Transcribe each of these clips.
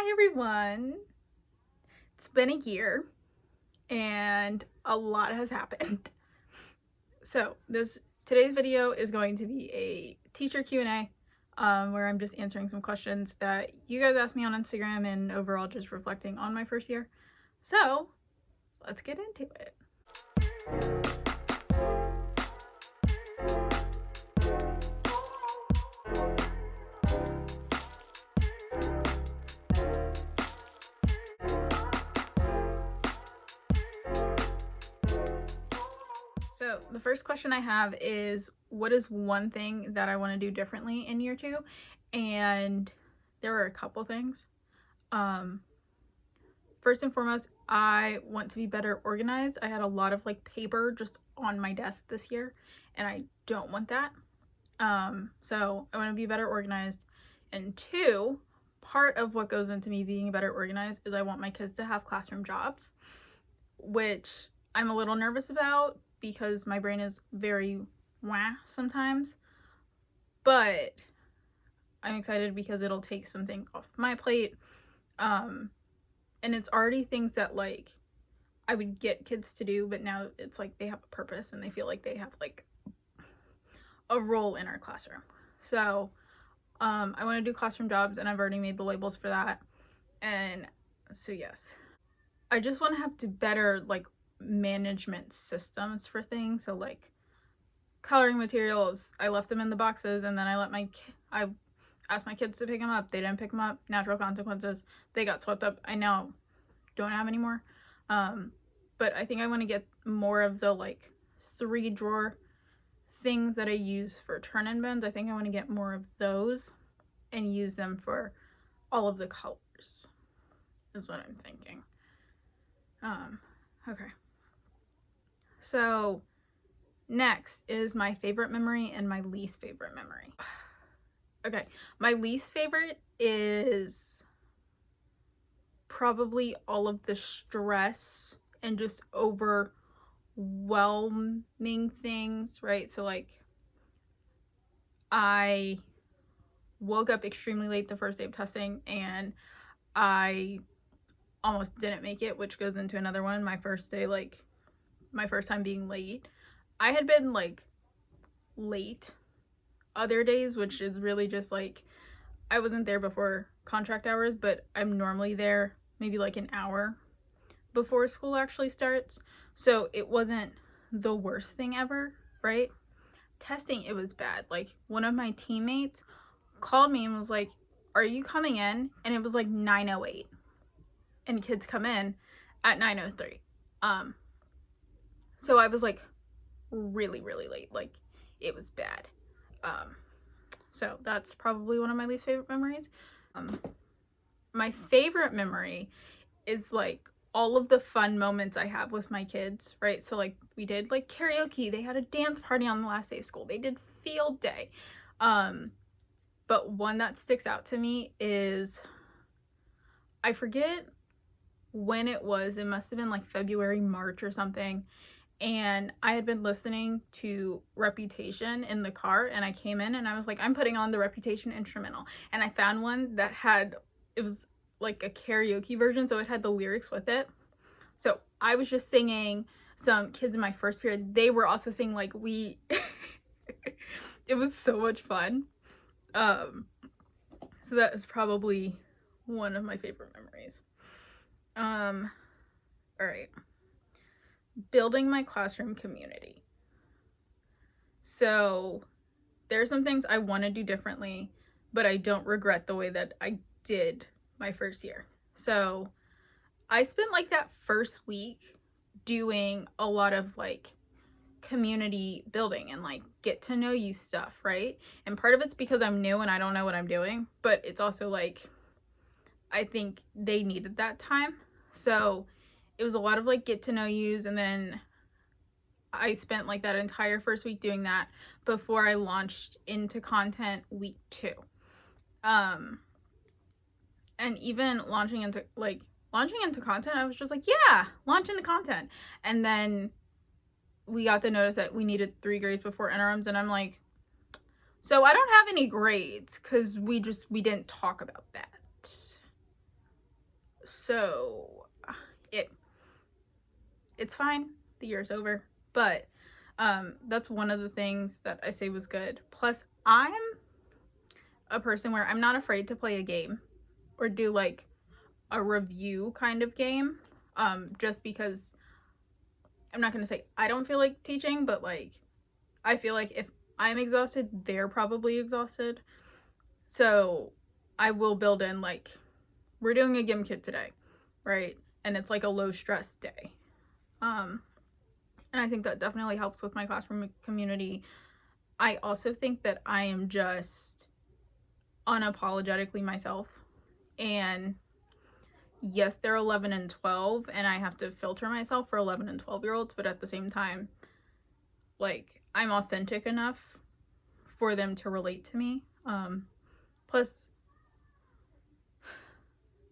Hi everyone. It's been a year and a lot has happened. So today's video is going to be a teacher Q&A where I'm just answering some questions that you guys asked me on Instagram and overall just reflecting on my first year. So let's get into it. So the first question I have is, what is one thing that I want to do differently in year 2? And there are a couple things. First and foremost, I want to be better organized. I had a lot of paper just on my desk this year and I don't want that. So I want to be better organized. And 2, part of what goes into me being better organized is I want my kids to have classroom jobs, which I'm a little nervous about because my brain is very wah sometimes, but I'm excited because it'll take something off my plate. And it's already things that I would get kids to do, but now it's they have a purpose and they feel like they have a role in our classroom. So I want to do classroom jobs and I've already made the labels for that. And so yes, I just want to have to better management systems for things. So coloring materials, I left them in the boxes and then I asked my kids to pick them up. They didn't pick them up. Natural consequences. They got swept up. I now don't have any more. But I think I want to get more of the 3-drawer things that I use for turn-in bins. I think I want to get more of those and use them for all of the colors is what I'm thinking. Okay. So next is my favorite memory and my least favorite memory. Okay, my least favorite is probably all of the stress and just overwhelming things, right? So I woke up extremely late the first day of testing and I almost didn't make it, which goes into another one. My first day, my first time being late. I had been late other days, which is really just I wasn't there before contract hours, but I'm normally there maybe an hour before school actually starts. So it wasn't the worst thing ever, right? Testing, it was bad. One of my teammates called me and was like, "Are you coming in?" And it was 9:08 and kids come in at 9:03. So I was really late. It was bad. So that's probably one of my least favorite memories. My favorite memory is all of the fun moments I have with my kids, right? So we did karaoke. They had a dance party on the last day of school. They did field day. But one that sticks out to me is, I forget when it was. It must have been February, March or something. And I had been listening to Reputation in the car and I came in and I was I'm putting on the Reputation instrumental. And I found one that it was a karaoke version, so it had the lyrics with it. So I was just singing. Some kids in my first period, they were also singing it was so much fun. So that is probably one of my favorite memories. All right. Building my classroom community. So there are some things I want to do differently, but I don't regret the way that I did my first year. So I spent that first week doing a lot of community building and get to know you stuff, right? And part of it's because I'm new and I don't know what I'm doing, but it's also I think they needed that time. So it was a lot of get to know yous, and then I spent that entire first week doing that before I launched into content week 2. And even launching into content, I was just yeah, launch into content. And then we got the notice that we needed 3 grades before interims, and I'm so I don't have any grades because we didn't talk about that. So it's fine. The year's over. But that's one of the things that I say was good. Plus, I'm a person where I'm not afraid to play a game or do like a review kind of game. Just because I'm not going to say I don't feel like teaching, but like I feel like if I'm exhausted, they're probably exhausted. So I will build in like, we're doing a gym kit today, right? And it's like a low stress day. And I think that definitely helps with my classroom community. I also think that I am just unapologetically myself. And yes, they're 11 and 12, and I have to filter myself for 11 and 12-year-olds, but at the same time, like, I'm authentic enough for them to relate to me. Plus,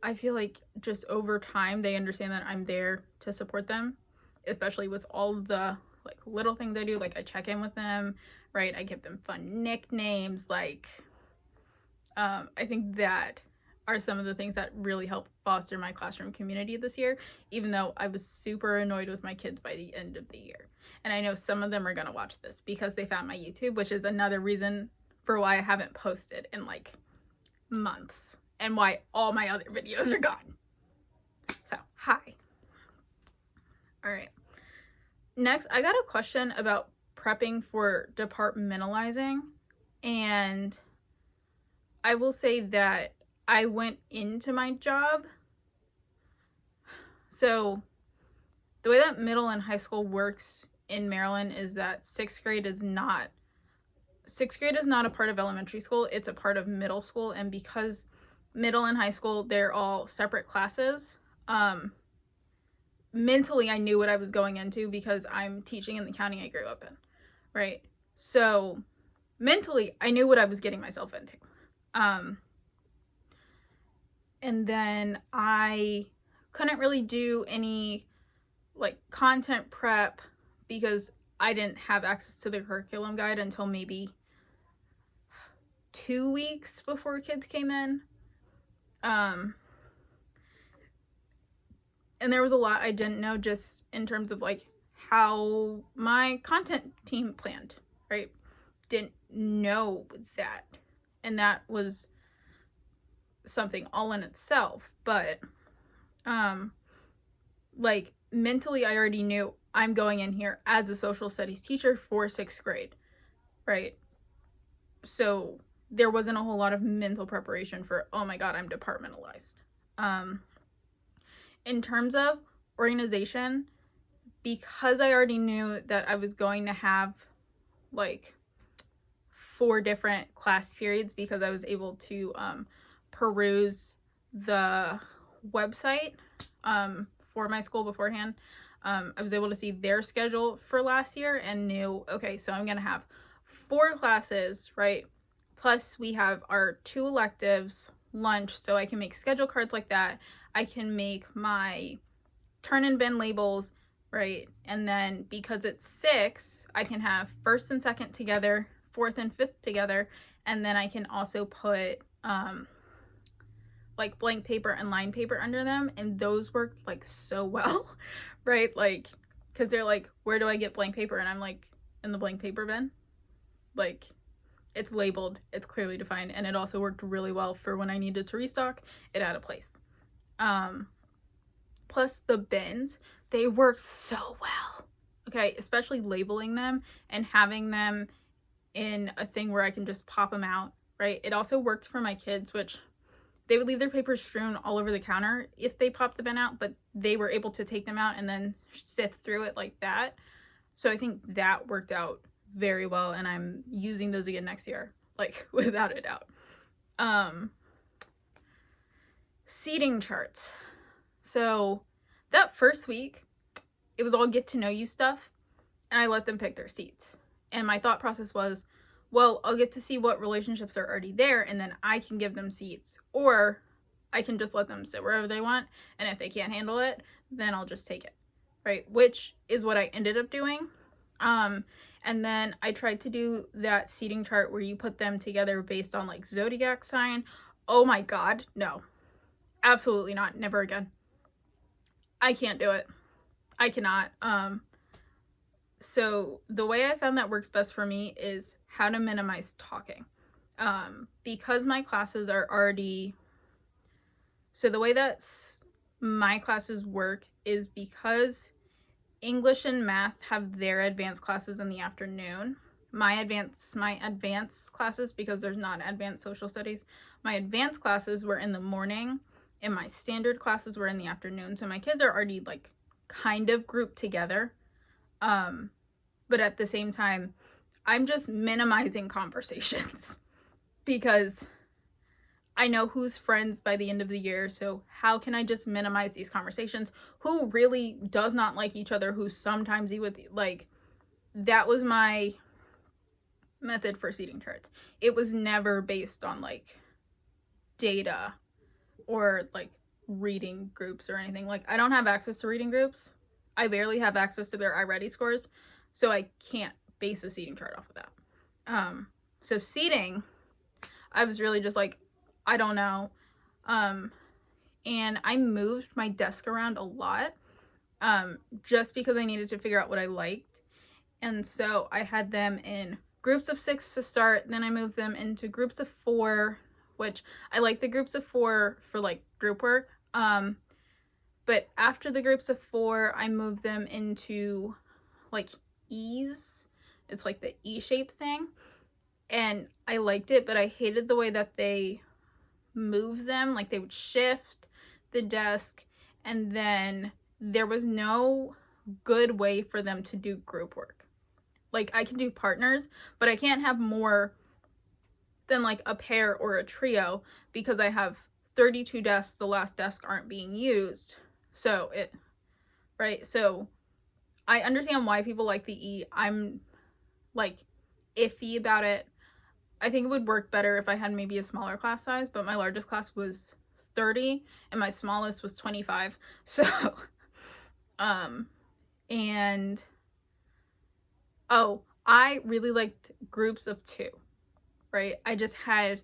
I feel like just over time, they understand that I'm there to support them, especially with all the like little things I do. Like, I check in with them, right? I give them fun nicknames. Like, I think that are some of the things that really help foster my classroom community this year, even though I was super annoyed with my kids by the end of the year. And I know some of them are going to watch this because they found my YouTube, which is another reason for why I haven't posted in like months and why all my other videos are gone. So, hi. All right. Next, I got a question about prepping for departmentalizing, and I will say that I went into my job. So the way that middle and high school works in Maryland is that sixth grade is not a part of elementary school. It's a part of middle school. And because middle and high school, they're all separate classes, mentally I knew what I was going into because I'm teaching in the county I grew up in, right? So mentally I knew what I was getting myself into. And then I couldn't really do any like content prep because I didn't have access to the curriculum guide until maybe 2 weeks before kids came in. And there was a lot I didn't know just in terms of like how my content team planned, right? Didn't know that. And that was something all in itself. But like mentally I already knew I'm going in here as a social studies teacher for sixth grade, right? So there wasn't a whole lot of mental preparation for, oh my god, I'm departmentalized. In terms of organization, because I already knew that I was going to have like 4 different class periods, because I was able to peruse the website for my school beforehand, I was able to see their schedule for last year and knew, okay, so I'm gonna have 4 classes, right? Plus we have our 2 electives, lunch, so I can make schedule cards like that. I can make my turn and bin labels, right? And then because it's 6, I can have first and second together, fourth and fifth together, and then I can also put like blank paper and line paper under them, and those worked like so well, right? Like, because they're like, where do I get blank paper? And I'm like, in the blank paper bin. Like, it's labeled, it's clearly defined, and it also worked really well for when I needed to restock. It had a place. Plus the bins, they work so well. Okay, especially labeling them and having them in a thing where I can just pop them out, right? It also worked for my kids, which they would leave their papers strewn all over the counter if they popped the bin out, but they were able to take them out and then sift through it like that. So I think that worked out very well, and I'm using those again next year, like without a doubt. Seating charts. So that first week, it was all get to know you stuff, and I let them pick their seats. And my thought process was, well, I'll get to see what relationships are already there, and then I can give them seats, or I can just let them sit wherever they want, and if they can't handle it, then I'll just take it, right? Which is what I ended up doing. And then I tried to do that seating chart where you put them together based on like zodiac sign. Oh my god, no, absolutely not, never again. I can't do it. I cannot. So the way I found that works best for me is how to minimize talking. Because my classes are already, so the way that my classes work is because English and math have their advanced classes in the afternoon. My advanced classes, because there's not advanced social studies, my advanced classes were in the morning and my standard classes were in the afternoon. So my kids are already like kind of grouped together. But at the same time, I'm just minimizing conversations because I know who's friends by the end of the year. So how can I just minimize these conversations? Who really does not like each other, who sometimes eat with, like, that was my method for seating charts. It was never based on like data or like reading groups or anything. Like, I don't have access to reading groups. I barely have access to their iReady scores, so I can't base a seating chart off of that. So seating, I was really just like, I don't know. And I moved my desk around a lot, just because I needed to figure out what I liked. And so I had them in groups of 6 to start, then I moved them into groups of 4, which I like the groups of 4 for like group work. But after the groups of 4, I moved them into like E's. It's like the E-shaped thing. And I liked it, but I hated the way that they move them. Like, they would shift the desk, and then there was no good way for them to do group work. Like, I can do partners, but I can't have more than like a pair or a trio because I have 32 desks. The last desk aren't being used. So so I understand why people like the E. I'm like iffy about it. I think it would work better if I had maybe a smaller class size, but my largest class was 30 and my smallest was 25. So, and, oh, I really liked groups of 2, right? I just had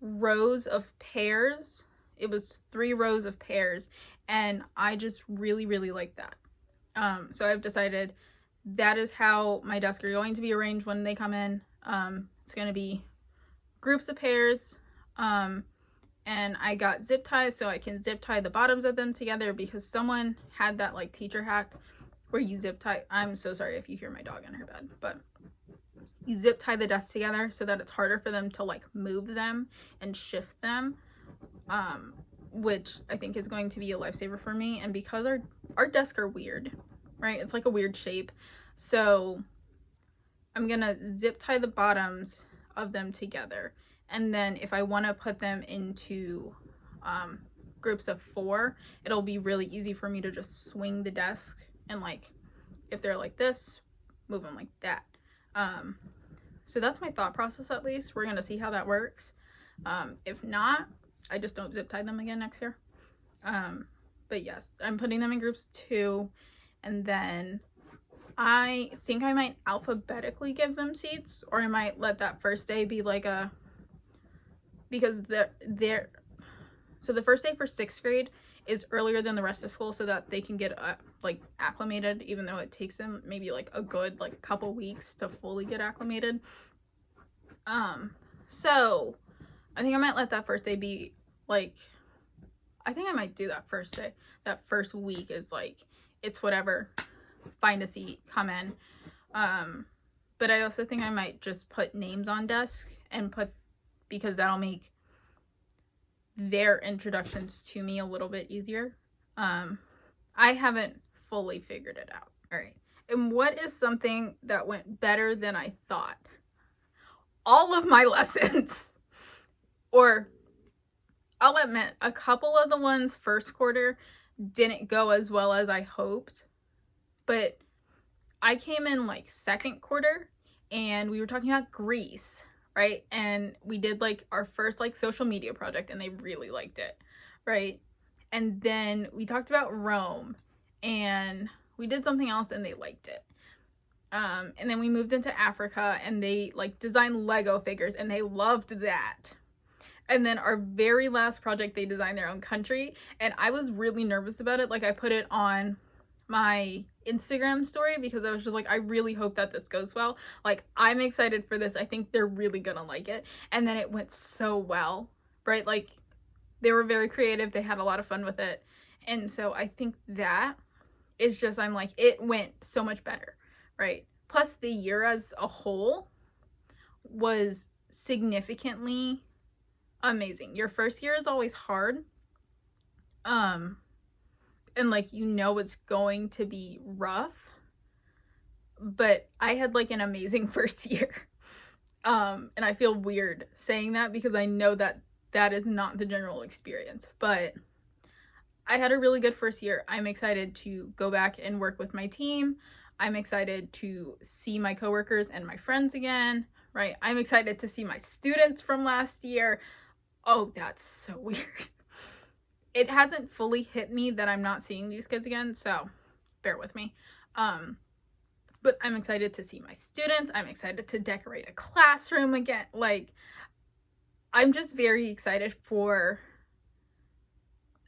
rows of pairs. It was 3 rows of pairs, and I just really, really liked that. So I've decided that is how my desks are going to be arranged when they come in. It's going to be groups of pairs, and I got zip ties so I can zip tie the bottoms of them together, because someone had that like teacher hack where you zip tie. I'm so sorry if you hear my dog in her bed, but you zip tie the desks together so that it's harder for them to like move them and shift them, which I think is going to be a lifesaver for me. And because our desks are weird, right? It's like a weird shape. So I'm gonna zip tie the bottoms of them together. And then if I want to put them into groups of 4, it'll be really easy for me to just swing the desk, and like if they're like this, move them like that. So that's my thought process. At least we're gonna see how that works. If not, I just don't zip tie them again next year. But yes, I'm putting them in groups 2, and then I think I might alphabetically give them seats, or I might let that first day be like because so the first day for 6th grade is earlier than the rest of school, so that they can get like acclimated, even though it takes them maybe like a good like couple weeks to fully get acclimated. So I think I might let that first day be like, I think I might do that first day. That first week is like, it's whatever, find a seat, come in. But I also think I might just put names on desk and because that'll make their introductions to me a little bit easier. I haven't fully figured it out. All right. And what is something that went better than I thought? All of my lessons. Or I'll admit, a couple of the ones first quarter didn't go as well as I hoped. But I came in like second quarter and we were talking about Greece, right? And we did like our first like social media project and they really liked it, right? And then we talked about Rome and we did something else and they liked it. And then we moved into Africa and they like designed Lego figures and they loved that. And then our very last project, they designed their own country, and I was really nervous about it. Like, I put it on my Instagram story because I was just like, I really hope that this goes well. Like, I'm excited for this. I think they're really gonna like it. And then it went so well, right? Like, they were very creative. They had a lot of fun with it. And so I think that is just, I'm like, it went so much better, right? Plus, the year as a whole was significantly amazing. Your first year is always hard. And like, you know, it's going to be rough, but I had like an amazing first year. And I feel weird saying that because I know that that is not the general experience, but I had a really good first year. I'm excited to go back and work with my team. I'm excited to see my coworkers and my friends again, right? I'm excited to see my students from last year. Oh, that's so weird. It hasn't fully hit me that I'm not seeing these kids again, so bear with me. But I'm excited to see my students. I'm excited to decorate a classroom again. Like, I'm just very excited for,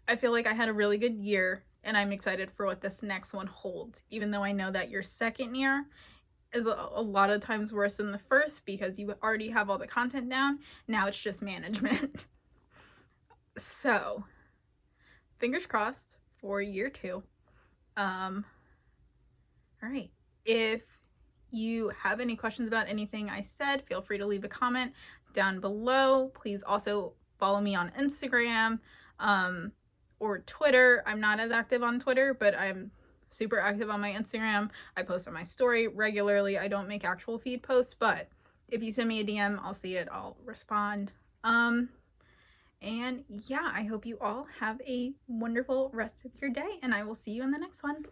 I feel like I had a really good year, and I'm excited for what this next one holds, even though I know that your second year is a lot of times worse than the first because you already have all the content down. Now it's just management. So, fingers crossed for year 2. All right. If you have any questions about anything I said, feel free to leave a comment down below. Please also follow me on Instagram or Twitter. I'm not as active on Twitter, but I'm super active on my Instagram. I post on my story regularly. I don't make actual feed posts, but if you send me a DM, I'll see it. I'll respond. And yeah, I hope you all have a wonderful rest of your day, and I will see you in the next one.